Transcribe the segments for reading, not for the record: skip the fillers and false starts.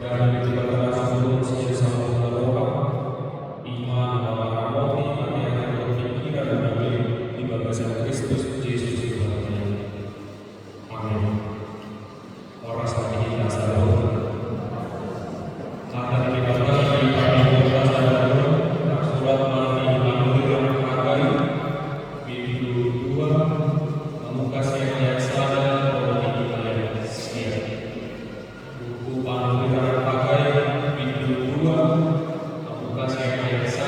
dan diberikan sebelum sesama berdoa iman bahwa roti yang berpikiran dan bagi di bagasan Kristus Yesus Tuhan. Amin. Orang saat ini saudara akan diberikan di pernikahan saudara surat mati Amir Hagai Minggu 2 Membuka ayat 1 dan ayat 9. Buku Amir Hagai Minggu 2 Membuka ayat 1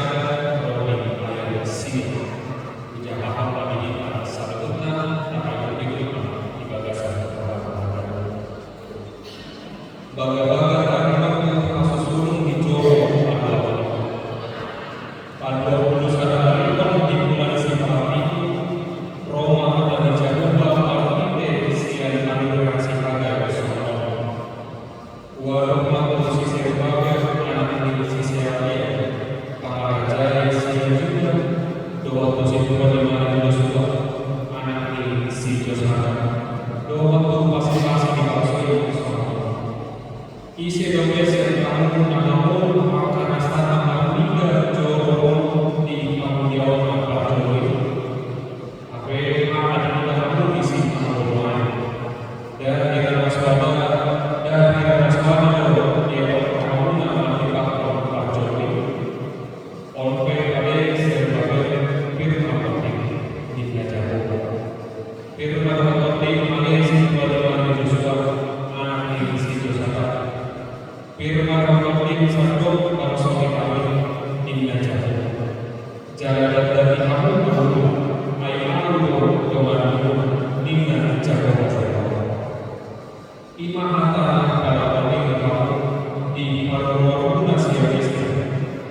dan ayat 9. Dijawab pada kita sabutna akan berikut di bagasan Baga-baga tariman kasus gunung di Joro pada 21 di bulan Simpati Roma dan Jawa Alkite siang Amir Hagai Waroma posisi sebagai anak di sisi Pangarajaya siang juga 25 anak di si Josana 20 masing-masing di Pasir isi domestik kamu namun akan astana Liga Joro di Jawa Barat apa ada kamu isi kamu dan dengan waspada dia kamu nama kita Barat oleh pada sebagai firman penting di Jawa firman penting Malaysia pada Joshua anak di situ sana firman penting satu kalau suami kami di Jawa jalan dari kamu dulu ayat dulu kemana dengan Jawa imam antara pada penting kamu di paru-paru nasi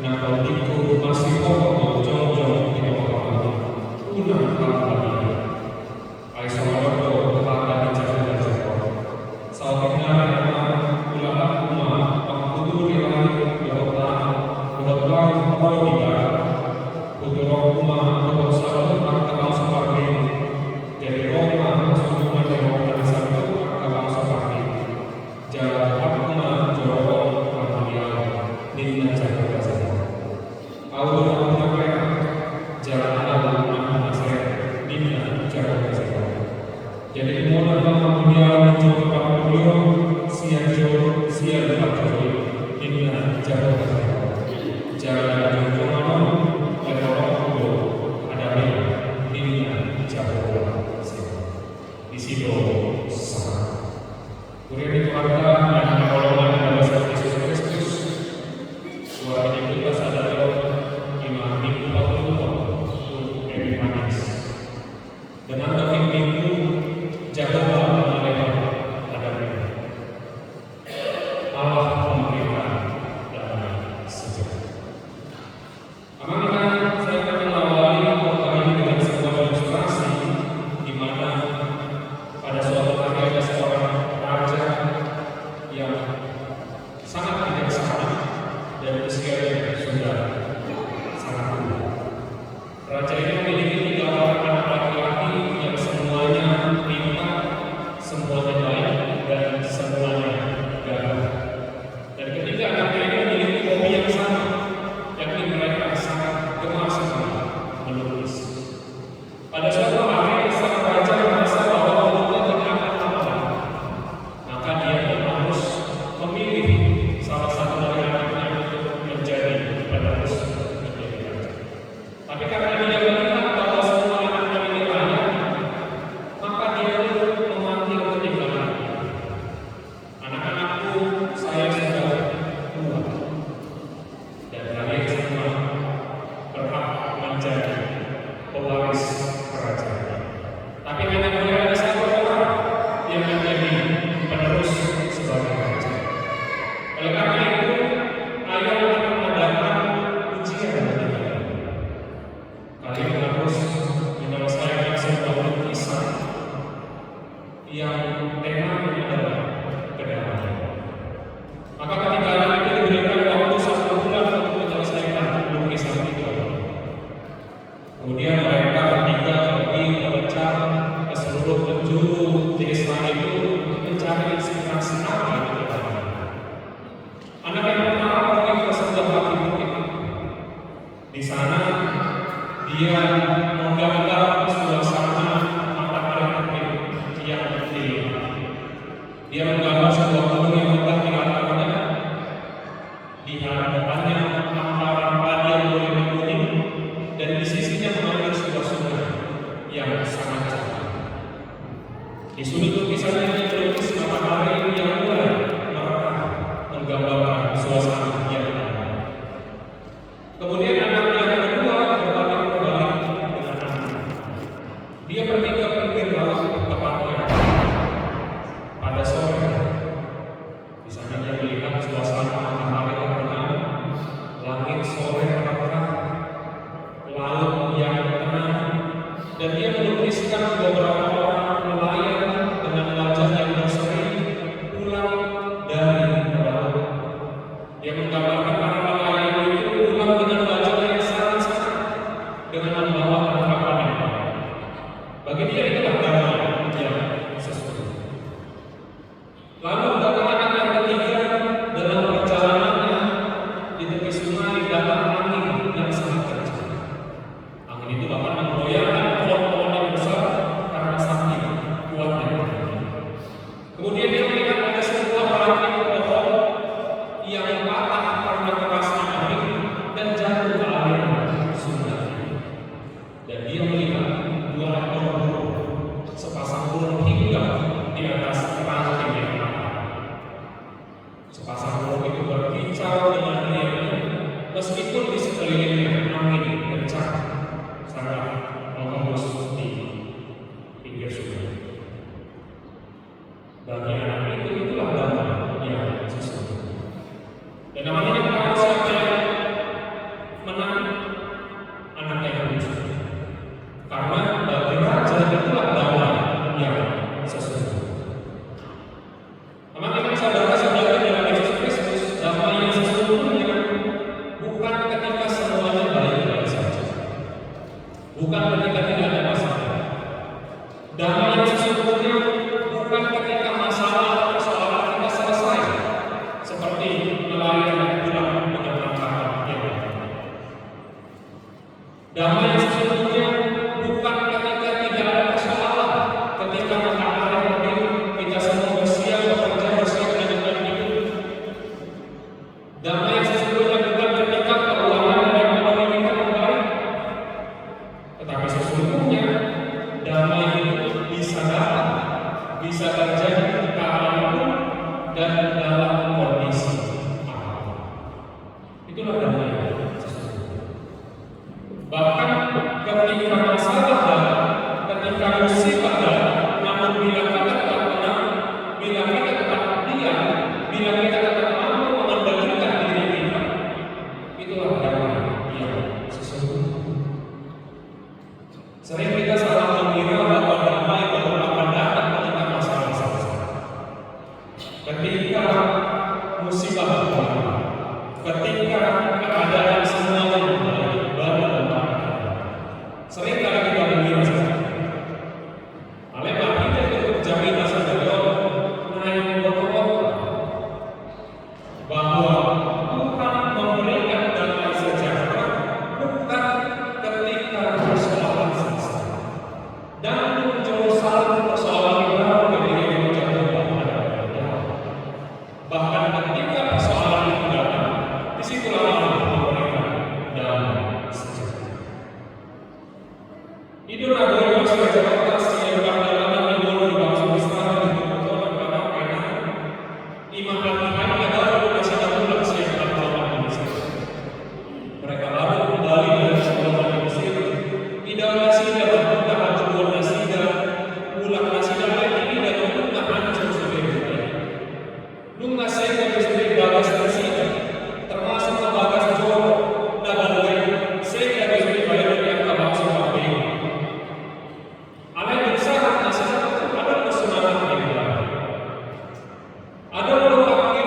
nah kalau itu masih pokok jauh-jauh di bawah unang lagi aisyah ada di Jawa sahabatnya ulama waktu di langit udah Putra Umar atau sahabat akal seperti dari Roma semua dari satu akal seperti jalan Umar jorong Alhamdulillah di Jawa Allah jalan Allah Nasir di Jawa jadi mulai Alhamdulillah mencoba beliau siang di Jawa jalan di situ sama. Kemudian dikeluarkan dan pertolongan pada Yesus Kristus. Suara itu adalah iman minggu dari manis. Dengan topik minggu jaga lebar ada Allah memberikan damai sejahtera. Amankan saya akan mengawali kota ini dengan sebuah ilustrasi di mana pada suatu hari ada seorang raja Dia menggambar sebuah gunung yang megah di latarnya, di hadapannya hamparan padi yang berwarna kuning, dan di sisinya mengalir sebuah sungai yang sangat cantik. Di sudut lukisannya dilukis matahari yang mulai merah, menggambarkan suasana yang indah. Kemudian anak yang kedua berbalik-balik dengan angin. Dia pergi ke pinggir laut, tepatnya pada sore. Di sana dia melihat suasana matahari yang tenang, langit sore terang, laut yang tenang, dan dia melukiskan beberapa orang nelayan dengan wajah yang berseri pulang dari laut. Dia menggambarkan para nelayan itu pulang dengan wajah yang sangat senang dengan membawa tangkapan yang baik. Bagi dia itulah damai yang sesungguhnya. Lalu datang anak yang ketiga, dalam perjalanannya di tepi sungai datang angin yang sangat kencang. Angin itu bahkan menggoyangkan pohon-pohon yang besar karena saking kuatnya. Kemudian dia melihat ada sebuah ranting pohon yang patah karena kerasnya angin dan jatuh ke air sungai. Dan dia melihat dua ekor burung, sepasang burung hinggap di atas ranting yang patah. Sepasang burung itu berkicau dengan riangnya, meskipun di sekelilingnya angin kencang sangat menghembus di pinggir sungai. Bagi anak itu itulah damai yang sesungguhnya. Dan namanya tahu siapa yang menang? Anak yang lucu. Karena bagi raja itulah damai yang sesungguhnya. Teman-teman saudara-saudara dalam Yesus Kristus, damai yang sesungguhnya bukan ketika semuanya baik-baik saja, bukan ketika tidak ada masalah. Damai yang sesungguhnya bukan ketika masalah atau persoalan kita selesai, seperti nelayan yang pulang dengan tangkapan yang baik. Damai yang sesungguhnya bukan ketika tidak ada persoalan, ketika matahari terbit, kita semua bersiap bekerja, bersiap melanjutkan hidup. Damai yang sesungguhnya bukan ketika keuangan dan ekonomi kita membaik, tetapi sesungguhnya damai itu bisa datang, bisa terjadi kapanpun dan dalam kondisi apapun. Itulah damai yang sesungguhnya. Bahkan ketika masalah datang, ketika musibah datang, namun bila kita tetap tenang, bila kita tetap diam, bila kita tetap mampu mengendalikan diri kita, itulah damai yang sesungguhnya. Sering kita salah mengira bahwa damai baru akan datang ketika masalah selesai. Ketika musibah datang, ketika keadaan semuanya membaik, baru damai akan datang. Sering kali kita mengira saja. Aleba kita itu jaminan saja naik motor bahwa Tuhan memberikan damai sejahtera bukan ketika persoalan selesai dan muncul satu persoalan baru ketika kita menjatuh pada Allah. Bahkan ketika persoalan itu datang, disitulah Allah memberikan damai sejahtera. Idul Adha yang sejahtera yang berkaitan dengan di bangsa Israel di Tuhan karena karena lima hari adalah masih ada siang pertama di Mesir. Mereka lalu kembali dari sekolah di Mesir. Tidak nasidah tak hancur nasidah, ulang nasidah lagi dan tak hancur sebenarnya. Nunggu saya istri bagas nasidah, termasuk bagas jorok, nabalai saya istri bayar yang kabang sebagai. Alai bersyarat nasihat itu ada kesenangan yang baik. Ada merupakan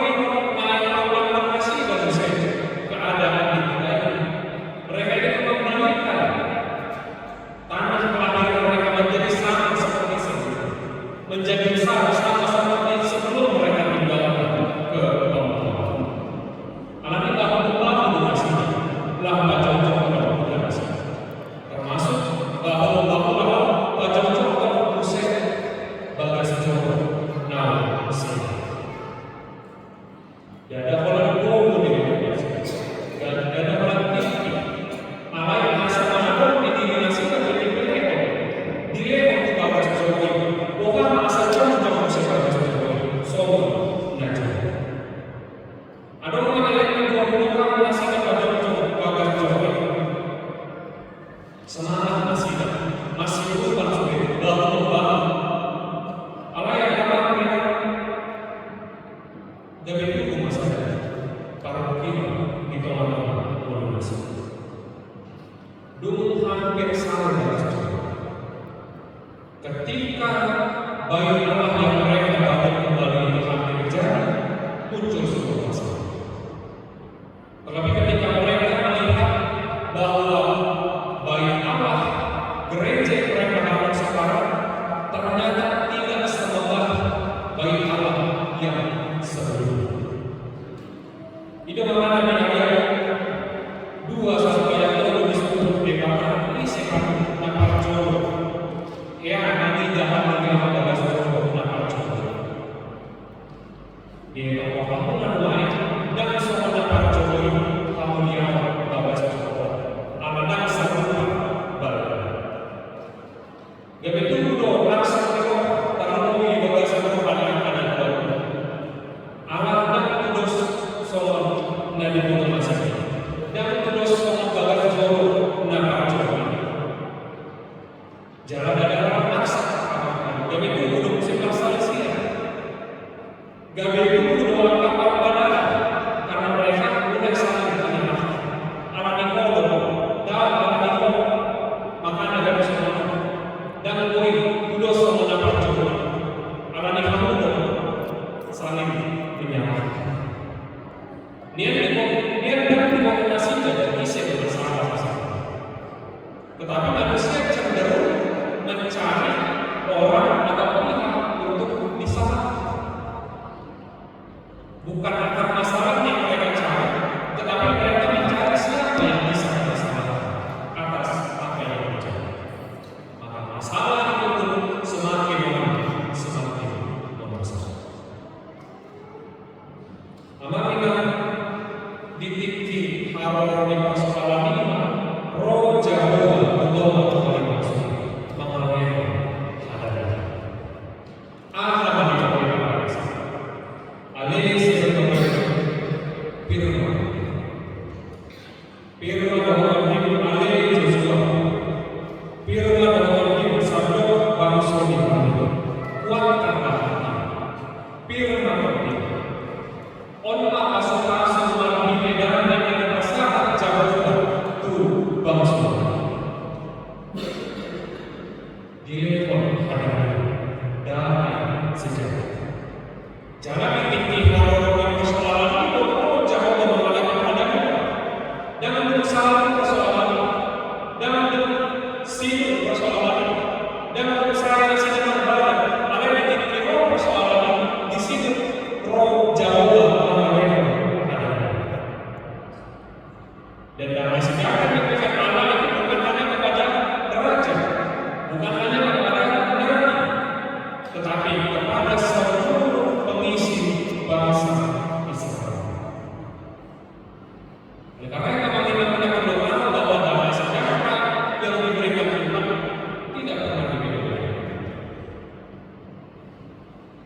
Dan ada orang bodoh di dalam dan ada orang tinggi. Malah yang masa manapun didinasikan jadi mereka. Dia yang dibawa Jokowi. Bukan masa contoh sebagai Jokowi. Sombong, ngajar. Ada orang yang menggunakan nasihat pada bagas Jokowi. Semangat masih bukan sulit. Bahu-bahu. Allah yang dapat gak begitu masalah para hakim di tengah-tengah Indonesia. Dulu hampir sama ketika bayi Allah yang mereka dapat kembali itu hampir jadi muncul sebuah masalah. Tetapi ketika mereka melihat bahwa bayi Allah gereja yang mereka bangun sekarang ternyata tidak sebesar bayi Allah yang sebelumnya. Itu mana ayat 2 sampai ayat 2 disebut dikatakan ini sekarang nakal jodoh. Ya nanti jahat dengan bagas jodoh nakal jodoh. Dia kamu lain dan semua nakal jodoh ini kamu lihat bagas jodoh. Amanah serupa balik. Gak betul dong langsung jodoh kalau mau bagas jodoh anak-anak baru. Alat terus soal nadi bukan masalah. Dan terus soal bagas jodoh nakal jodoh. Jalan adalah maksa. Gak betul dong simpel salisia. Gak betul dong kapal bandara karena mereka udah saling mengenal. Alatikodo dan alat ikodo makan ada bersama dan koi kudo sama nakal jodoh. Alat ikodo saling menyalahkan. Niat dan dikomunikasikan jadi isi bersama-sama. Tetapi manusia cenderung mencari orang atau pihak untuk disalahkan. Bukan akar masalah yang mereka cari, tetapi mereka mencari siapa yang bisa disalahkan atas apa yang terjadi. Maka masalah itu pun semakin lama semakin membesar. Amarga di titik harus di persoalan ini, roh Jawa belum kembali masuk mengalami ada. Ada banyak alis firman bahwa hidup alis juga firman bahwa hidup sabdo bangsa di kuatkanlah firman Allah asal-asal melalui medan yang besar jauh tu bangsa. Dilekon hadapan damai sejahtera. Jangan tinggi harap persoalan itu jauh mengalami hadapan. Jangan berusaha persoalan. Jangan sibuk persoalan. Jangan berusaha sibuk berbadan. Ada yang tinggi persoalan di situ roh jauh. Dan damai sejahtera diberikan Allah itu bukan hanya kepada raja, bukan hanya kepada negara, tetapi kepada seluruh pengisi bangsa Israel. Oleh karena itu kita perlu tahu bahwa damai sejahtera yang diberikan Tuhan tidak pernah diberikan.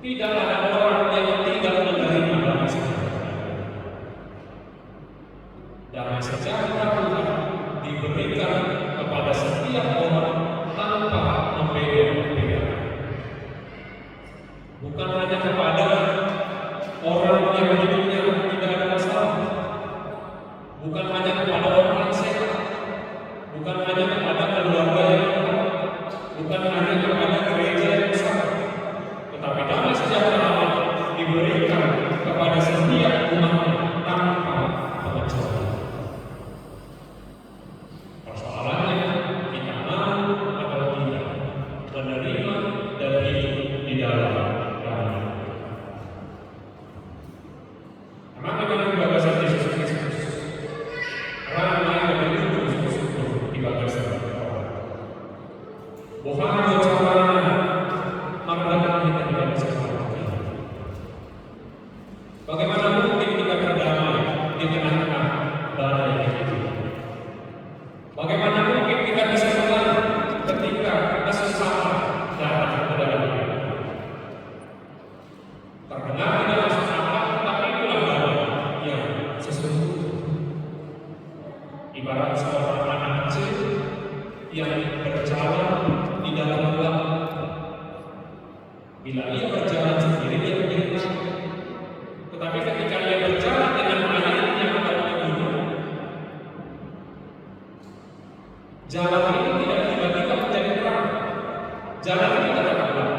Tidak ada orang yang tidak menerima damai sejahtera. Damai sejahtera Tuhan diberikan kepada setiap orang tanpa membeda-bedakan. Bukan hanya kepada orang seorang anak kecil yang berjalan di dalam gelap. Bila ia berjalan sendiri, dia menjadi takut. Tetapi ketika ia berjalan dengan ayah yang akan menyuruh, jalan itu tidak tiba-tiba menjadi terang. Jalan itu tidak gelap,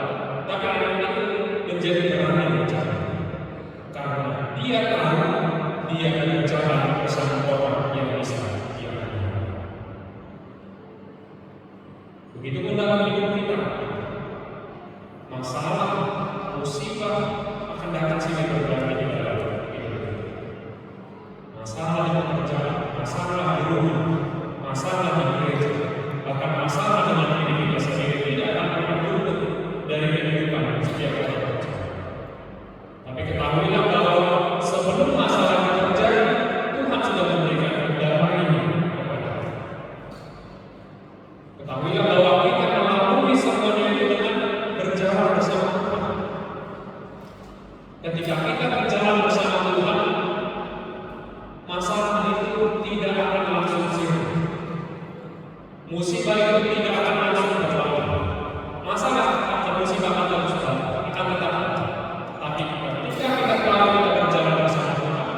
tapi anak itu menjadi berani berjalan. Karena dia tahu dia akan berjalan bersama orang yang bisa dia andalkan. Begitupun dalam hidup kita, masalah, musibah akan datang silih berganti di dalam hidup kita. Masalah di pekerjaan, masalah di rumah, masalah di gereja, bahkan masalah dengan diri kita sendiri tidak akan pernah luput dari kehidupan setiap orang percaya. Tapi ketahuilah bahwa sebelum masalah itu terjadi, Tuhan sudah memberikan damai-Nya kepada kita. Ketahuilah bahwa kita melalui semuanya itu dengan berjalan bersama Tuhan. Ketika kita berjalan bersama Tuhan, masalah itu tidak akan langsung sirna. Musibah itu tidak akan langsung berlalu. Masalah atau musibah akan terus berlalu, akan tetap ada. Tapi ketika kita tahu kita berjalan bersama Tuhan,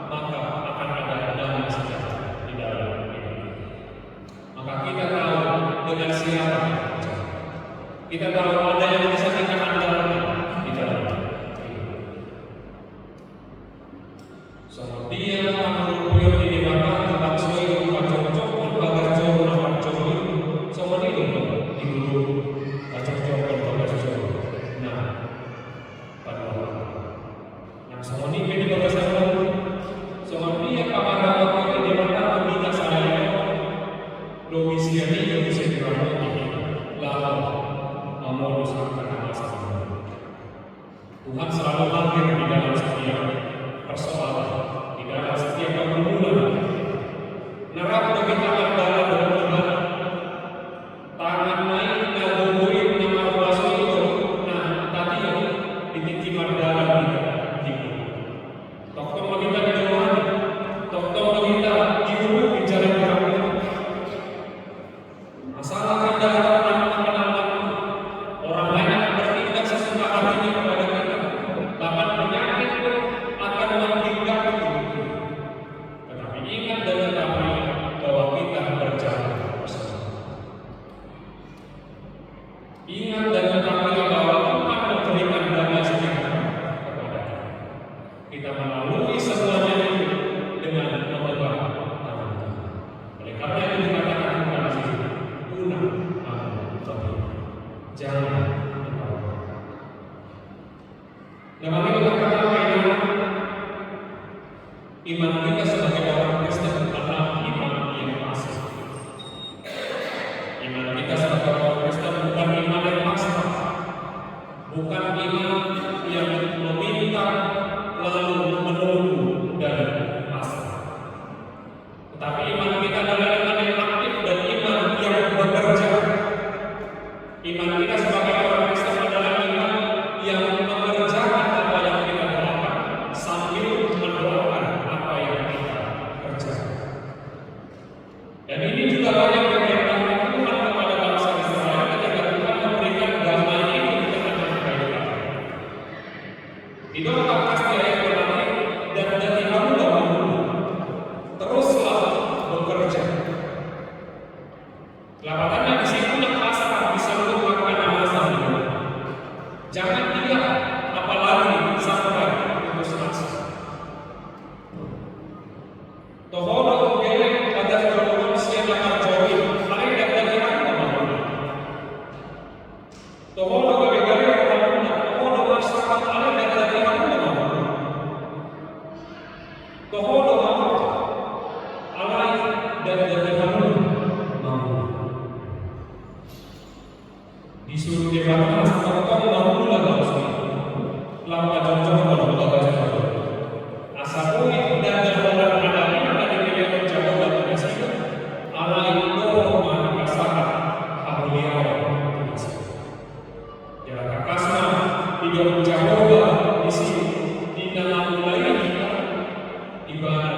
maka akan ada damai sejahtera di dalam hidup kita. Maka kita tahu dengan siapa kita berjalan. Kita tahu ada yang bisa kita andalkan di dalam hidup. Dia mengumpul di mana tempat suai rumah cocok bagar jauh nampak jauh sama itu di dulu cocok bagar jauh. Nah, pada nah sama ini di bagas jauh sama dia kamar waktu di mana meminta saya domisili yang bisa dirawat ini lalu mau usahakan masalah. Tuhan selalu hadir di dalam setiap persoalan, di dalam setiap pergumulan. Nerap bagi tangan dalam beribadah, tangan naik ngabuburit nama kuasa itu. Nah tadi ditimpan dalam kita. Tokong bagi kita di Tuhan, tokong bagi kita di hulu di jalan kami. Masalah kita orang lain akan bertindak sesuka hatinya kepada kita. Bahkan penyakit pun akan menghingga itu. Tetapi ingat dan ketahui bahwa kita berjalan bersama. Ingat dan ketahui bahwa Tuhan memberikan damai sejahtera kepada kita. Kita melalui semuanya itu dengan memegang tangan Tuhan. Oleh karena itu dikatakan kepada sini, punah jangan dengan itu berkata iman kita sebagai orang Kristen adalah iman yang pasif. Iman kita sebagai orang Kristen bukan iman yang pasif, bukan iman yang meminta lalu menunggu dan pasrah. Tetapi iman kita adalah iman yang aktif dan iman yang bekerja. Iman kita sebagai orang Kristen adalah iman yang mengerjakan apa yang kita doakan sambil mendoakan apa yang kita kerjakan. Dan ini juga banyak diperintahkan Tuhan kepada bangsa Israel ketika Tuhan memberikan damai itu di tengah-tengah kehidupan. Di dalam Al-Qur'an ayat berarti dan kamu dahulu teruslah bekerja. Lapangannya di situ yang pasrah bisa untuk melakukan amal sahih. Jangan diam, apalagi sampai putus asa. Tohono geleng pada orang siapa terjauhi, lain dan kira apa? Tohono gale-gale orang, tohono masyarakat lain dan kira apa? Tohono alai dan kira mau disuruh dikatakan sama kamu mau pulang lama jauh-jauh kalau baca asal itu dan orang ada ini yang menjawab dan kasih ala itu masyarakat habuliau ya kakasma tidak menjawab di sini di dalam mulai ibadah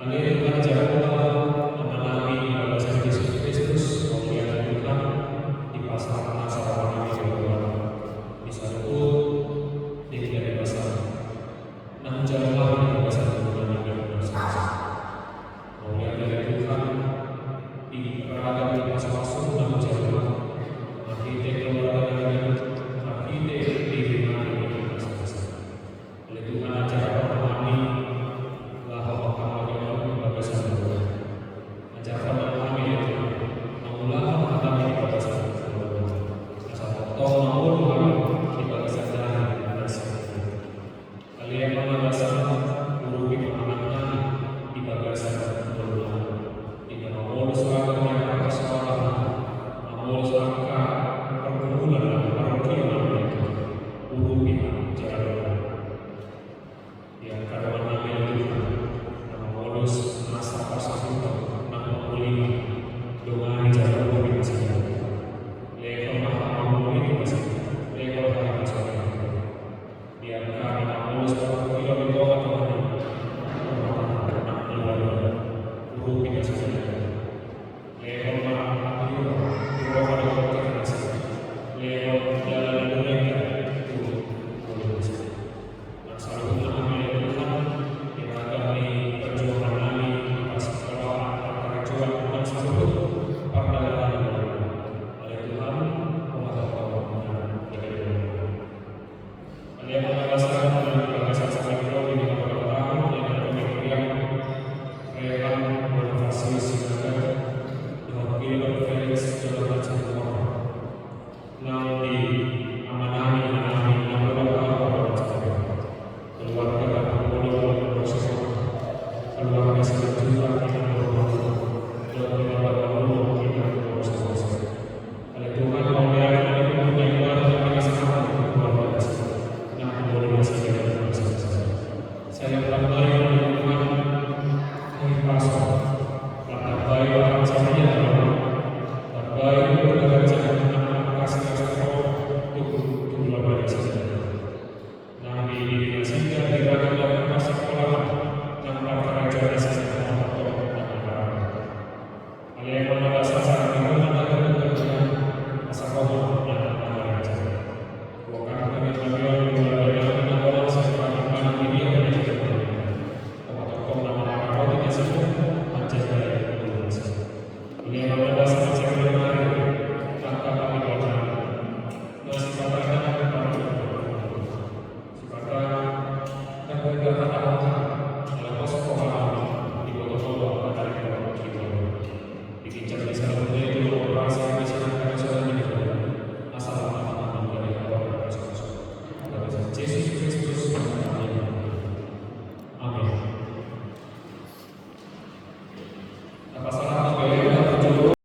Haleluya, jawab mengalami balasan Yesus Kristus, kemuliaan Tuhan di pasar masalah kami Tuhan. Bisa luput, dia tidak dibasar. Namun jawablah balasan Tuhan yang berkuasa. Kemuliaan dari Tuhan di peradaban di pasar masuk, namun jawab. Mati keluar dari mati di mana di pasar. Oleh Tuhan acara kami lahir kami balasan Tuhan. Ajarkan kami itu, mengulang kami di balasan Tuhan. Asal tolong maupun kami di balasan dan balasan Tuhan. Kalian balasan guru di anaknya di balasan Tuhan. Tidak mau suatu yang persoalan, mau suatu pergumulan, pergumulan itu guru di jalan. Yang kadang-kadang itu mengurus masa tersebut.